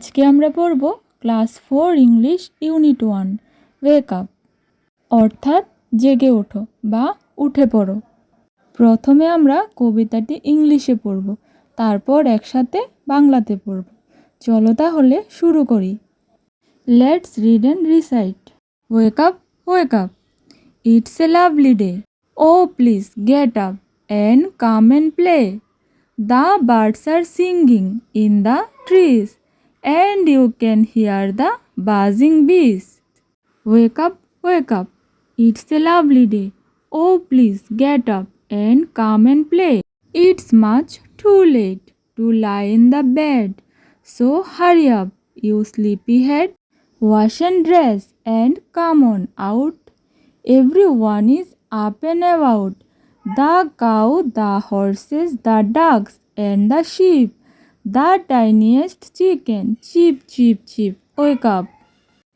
আজকে আমরা পড়ব class 4 English unit 1 wake up অর্থাৎ জেগে ওঠো বা উঠে পড়ো। প্রথমে আমরা কবিতাটি ইংলিশে পড়ব, তারপর একসাথে বাংলাতে পড়ব। চলো তাহলে শুরু করি। Let's read and recite. Wake up, wake up, it's a lovely day. Oh please get up and come and play. The birds are singing in the trees, and you can hear the buzzing bees. Wake up, it's a lovely day. Oh, please get up and come and play. It's much too late to lie in the bed, so hurry up, you sleepyhead. Wash and dress and come on out. Everyone is up and about. The cow, the horses, the ducks, and the sheep, the tiniest chicken, chip, chip, chip, wake up.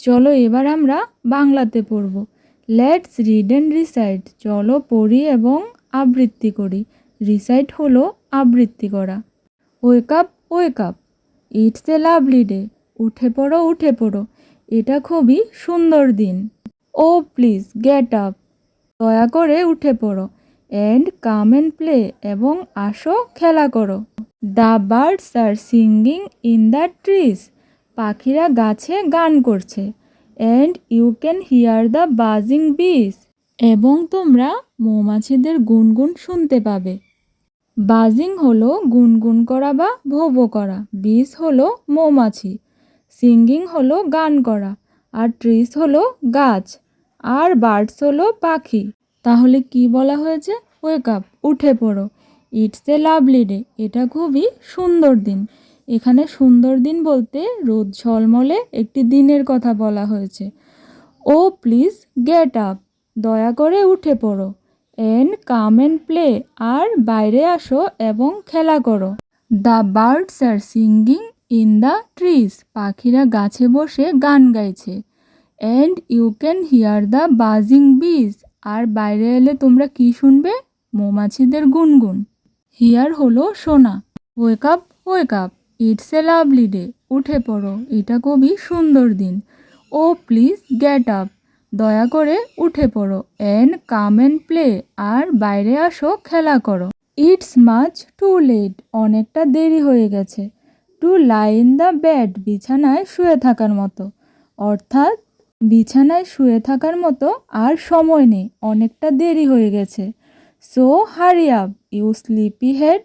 চলো এবার আমরা বাংলাতে পড়ব। Let's read and recite. চলো পড়ি এবং আবৃত্তি করি। রিসাইট হলো আবৃত্তি করা। ওয়েক up, wake up, it's a lovely day. উঠে পড়ো, উঠে পড়ো, এটা খুবই সুন্দর দিন। ও প্লিজ গেট আপ, দয়া করে উঠে পড়ো। অ্যান্ড কাম অ্যান্ড প্লে, এবং আসো খেলা করো। The birds are singing in the trees, পাখিরা গাছে গান করছে। And you can hear the buzzing bees, এবং তোমরা মৌমাছিদের গুনগুন শুনতে পাবে। বাজিং হলো গুনগুন করা বা ভোঁ ভোঁ করা। বিজ হলো মৌমাছি। সিঙ্গিং হলো গান করা। আর ট্রিজ হলো গাছ। আর বার্ডস হলো পাখি। তাহলে কি বলা হয়েছে? ওয়েক আপ, উঠে পড়ো। ইটস এ লাভলি ডে, এটা খুবই সুন্দর দিন। এখানে সুন্দর দিন বলতে রোদ ঝলমলে একটি দিনের কথা বলা হয়েছে। ও প্লিজ গেট আপ, দয়া করে উঠে পড়ো। অ্যান্ড কাম অ্যান্ড প্লে, আর বাইরে আসো এবং খেলা করো। The birds are singing in the trees, পাখিরা গাছে বসে গান গাইছে। And you can hear the buzzing bees, আর বাইরে এলে তোমরা কি শুনবে? মৌমাছিদের গুনগুন। হিয়ার হলো শোনা। ওয়েক up, wake up, it's a lovely day, উঠে পড়ো, এটা খুবই সুন্দর দিন। ও প্লিজ গেট আপ, দয়া করে উঠে পড়ো। অ্যান্ড কাম অ্যান্ড প্লে, আর বাইরে আসো খেলা করো। ইটস মাচ টু লেট, অনেকটা দেরি হয়ে গেছে। To lie in the bed, বিছানায় শুয়ে থাকার মতো। অর্থাৎ বিছানায় শুয়ে থাকার মতো আর সময় নেই, অনেকটা দেরি হয়ে গেছে। So hurry up, you sleepy head,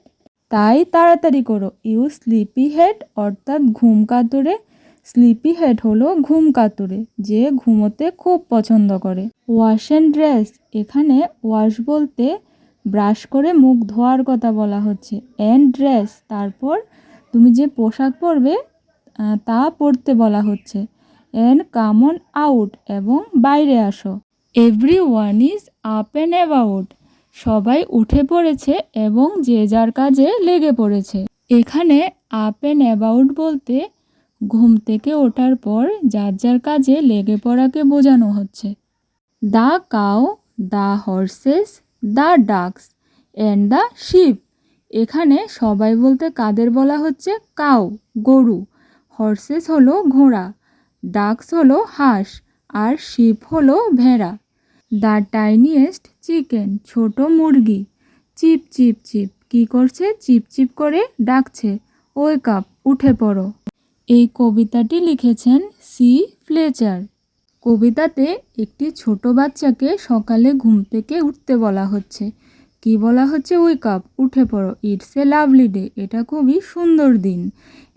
তাই তাড়াতাড়ি করো। ইউ স্লিপি হেড অর্থাৎ ঘুম কাতুরে। স্লিপি হেড হলো ঘুম কাতুরে, যে ঘুমোতে খুব পছন্দ করে। ওয়াশ অ্যান্ড ড্রেস, এখানে ওয়াশ বলতে ব্রাশ করে মুখ ধোয়ার কথা বলা হচ্ছে। অ্যান্ড ড্রেস, তারপর তুমি যে পোশাক পরবে তা পরতে বলা হচ্ছে। অ্যান্ড কাম অন আউট, এবং বাইরে আসো। Everyone is up and about, সবাই উঠে পড়েছে এবং যে যার কাজে লেগে পড়েছে। এখানে আপ অ্যান্ড অ্যাবাউট বলতে ঘুম থেকে ওঠার পর যার যার কাজে লেগে পড়াকে বোঝানো হচ্ছে। The cow, the horse's, the ducks, and the ship, এখানে সবাই বলতে কাদের বলা হচ্ছে? কাউ গরু, হর্সেস হলো ঘোড়া, ডাকস হলো হাঁস, আর শিপ হলো ভেড়া। দ্য টাইনিয়েস্ট চিকেন, ছোট মুরগি। চিপ চিপ চিপ, কি করছে? চিপ চিপ করে ডাকছে। ওয়েক আপ, উঠে পড়ো। এই কবিতাটি লিখেছেন সি ফ্লেচার। কবিতাতে একটি ছোট বাচ্চাকে সকালে ঘুম থেকে উঠতে বলা হচ্ছে। কি বলা হচ্ছে? ওয়েক আপ, উঠে পড়ো। ইটস এ লাভলি ডে, এটা খুবই সুন্দর দিন।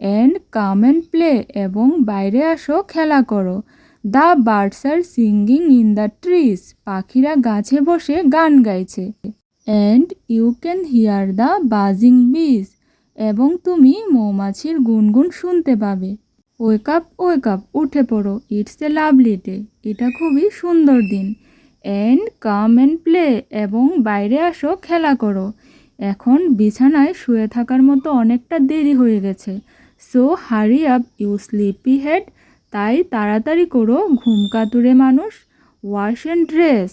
অ্যান্ড কাম অ্যান্ড প্লে, এবং বাইরে আসো খেলা করো। The birds are singing in the trees, পাখিরা গাছে বসে গান গাইছে। And you can hear the buzzing bees, এবং তুমি মৌমাছির গুনগুন শুনতে পাবে। ওয়েক আপ, উঠে পড়ো। ইটস এ লাভলি ডে, এটা খুবই সুন্দর দিন। অ্যান্ড কাম অ্যান্ড প্লে, এবং বাইরে আসো খেলা করো। এখন বিছানায় শুয়ে থাকার মতো অনেকটা দেরি হয়ে গেছে। So hurry up, you sleepy head, তাই তাড়াতাড়ি করো ঘুম কাতুরে মানুষ। ওয়াশ অ্যান্ড ড্রেস,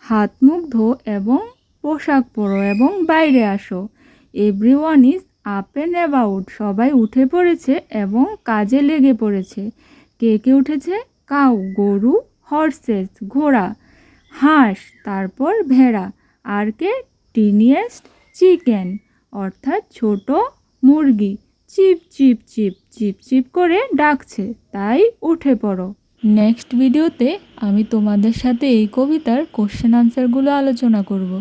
হাত মুখ ধো এবং পোশাক পরো এবং বাইরে আসো। Everyone is up and about, সবাই উঠে পড়েছে এবং কাজে লেগে পড়েছে। কে কে উঠেছে? কাউ গরু, হর্সেস ঘোড়া, হাঁস, তারপর ভেড়া, আর কে? টিনিয়েস্ট চিকেন অর্থাৎ ছোট মুরগি। Cheep cheep cheep cheep cheep করে ডাকছে, তাই উঠে পড়ো। নেক্সট ভিডিওতে আমি তোমাদের সাথে এই কবিতার কোশ্চেন আনসারগুলো আলোচনা করব।